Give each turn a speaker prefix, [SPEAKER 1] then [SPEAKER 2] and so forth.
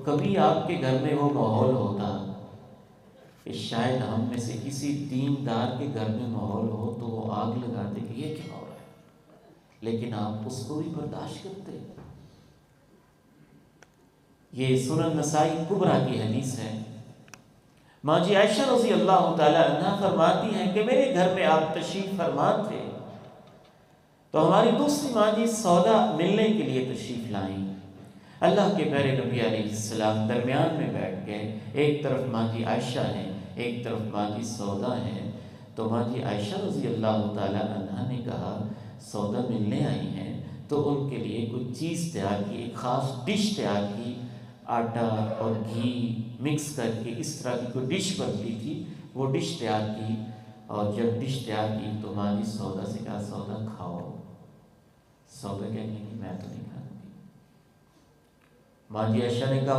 [SPEAKER 1] کبھی آپ کے گھر میں وہ ماحول ہوتا کہ شاید ہم میں سے کسی دیندار کے گھر میں ماحول ہو تو وہ آگ لگاتے کہ یہ کیا ہو رہا ہے، لیکن آپ اس کو بھی برداشت کرتے. یہ سنن نسائی کبریٰ کی حدیث ہے. ماں جی عائشہ رضی اللہ تعالی عنہا فرماتی ہیں کہ میرے گھر میں آپ تشریف فرما تھے تو ہماری دوسری ماں جی سودا ملنے کے لیے تشریف لائیں. اللہ کے پیارے نبی علیہ السلام درمیان میں بیٹھ گئے. ایک طرف ماں جی عائشہ ہیں، ایک طرف ماں جی سودا ہیں. تو ماں جی عائشہ رضی اللہ تعالی عنہا نے کہا سودا ملنے آئی ہیں تو ان کے لیے کچھ چیز تیار کی، ایک خاص ڈش تیار کی، آٹا اور گھی مکس کر کے اس طرح کی کوئی ڈش بنتی تھی، وہ ڈش تیار کی. اور جب ڈش تیار کی تو ماں جی سودا سے کہا سودا کھاؤ. سودا کہنے کی میں تو نہیں کھاؤں گی. ماں جی عائشہ نے کہا